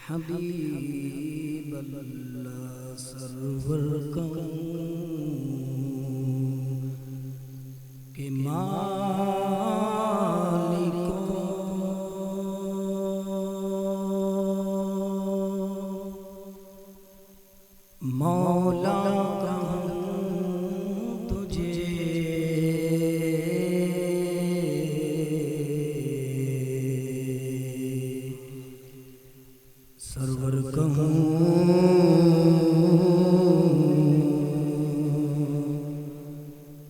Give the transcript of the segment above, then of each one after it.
حبیب اللہ سرور کے مالک مولا کہوں تجھے سرور کہوں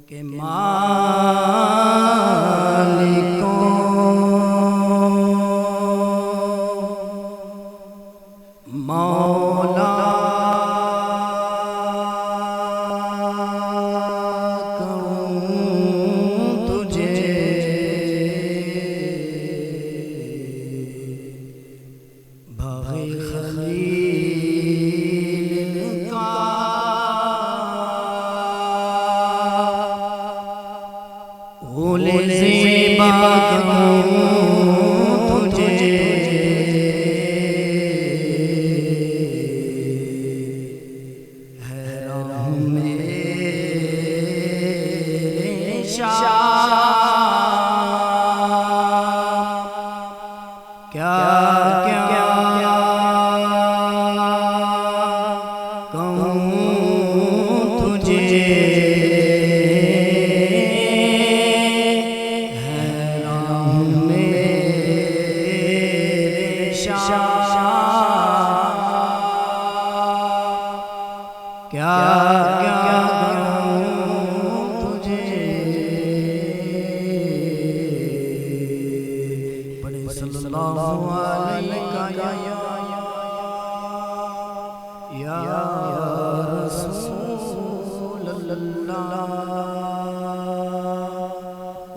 کہ مالک مولا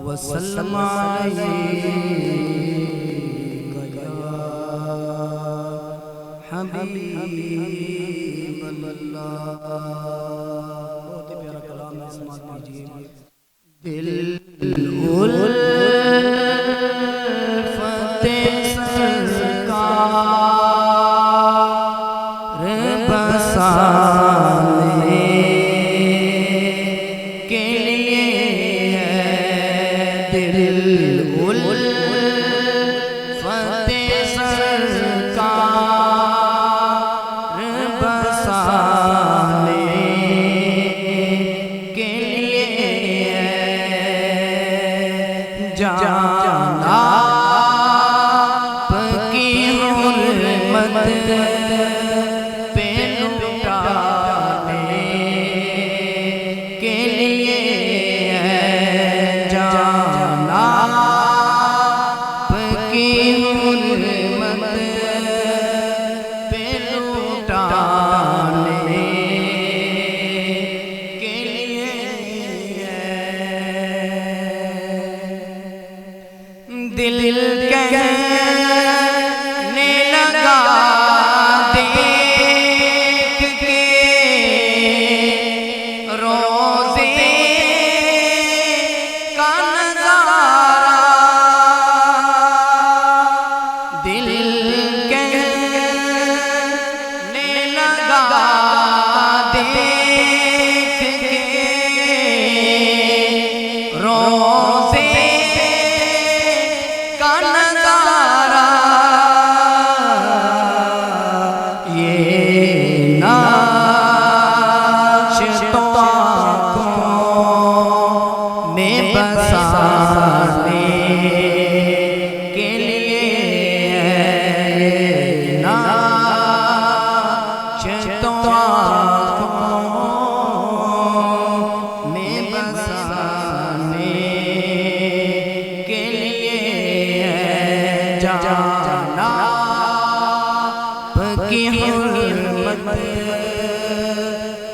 وسلم علیک یا حبیب اللہ. بہت پیارا کلام ہے، سماعت کیجیے. دل الفت سرکار بسانے کے لیے الفت سرکار بسانے کے لیے جانا آپ کی حرمت پہ لٹانے کے لیے جانا آپ کی حرمت پہ لٹانے کے لیے دل کہنے لگا دیکھ کے روزے کا نظارہ. دل کہنے لگا دیکھ کے روزے کا نظارہ. یہ ناچ تو آنکھوں میں بسانے کے لیے ناچ تو آنکھوں میں بسانے کے لیے جانا آپ کی حرمت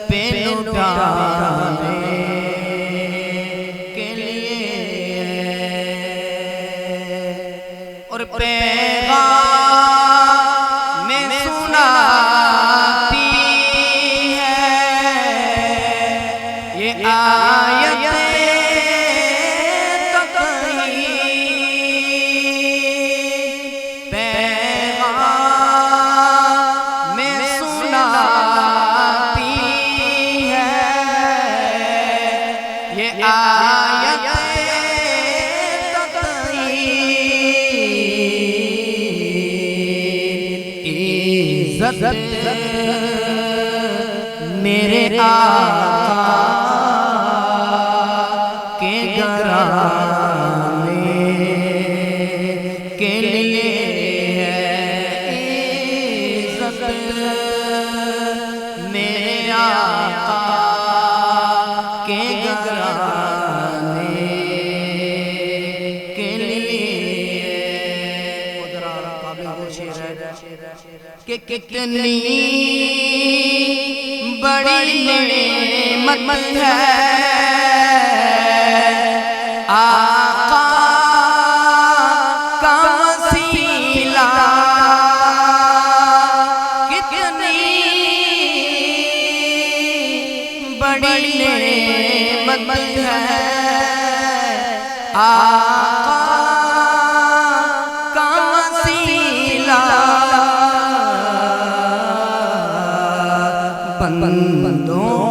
پہ لٹانے کے لیے اور پیغام میں سناتی ہے یہ آیت پیغام عزت میرے آقا کے گھرانے کے لیے عزت میرے آقا کے گھرانے کے لیے کہ کتنی بڑی نعمت ہے آقا کا وسیلہ، کتنی بڑی نعمت ہے آقا کا وسیلہ، بندوں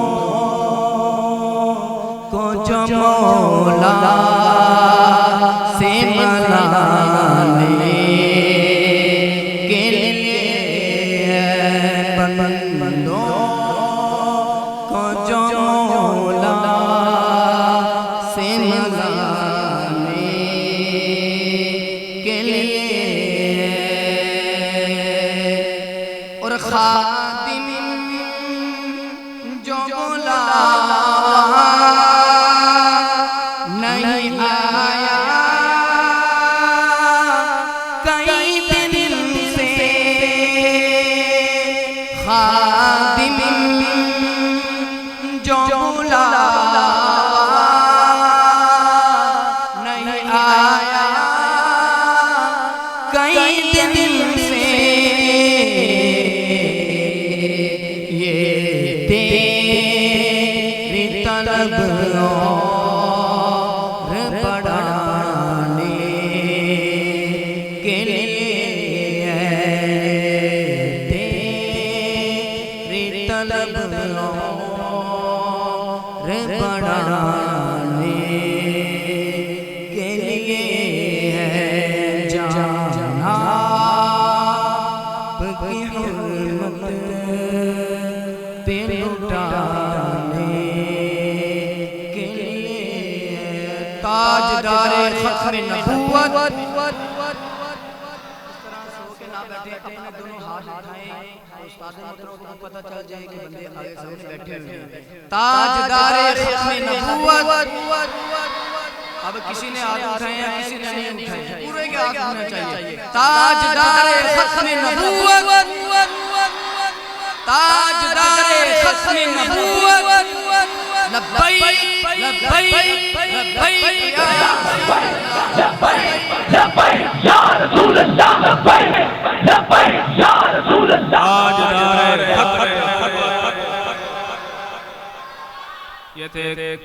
کو جو مولا سے منانے کے لیے، بندوں کو جو مولا سے منانے کے لیے، اور خادم جو مولا نہیں آیا کئی دن سے، خادم جو مولا نہیں آیا کئی دن سے، یہ تیری طلب اور بڑھانے کے لیے، تیری طلب اور بڑھانے کے لیے جناب کی حرمت پہ لٹانے کے لیے، تاجدار ختم نبوت، اس طرح سو کے نہ بیٹھے، اپنے دونوں ہاتھ اٹھائیں، استاد محترم کو پتہ چل جائے کہ بندے آگے سامنے بیٹھے ہوئے ہیں، تاجدار ختم نبوت۔ اب کسی نے ہاتھ اٹھائے ہیں کسی نے نہیں اٹھائے، پورے کے ہاتھ ہونا چاہیے، تاجدار ختم نبوت، تاجدار ختم نبوت، لبیک لبیک لبیک لبیک یا رسول اللہ، لبیک لبیک یا رسول اللہ، تاجدار ختم، یہ تھے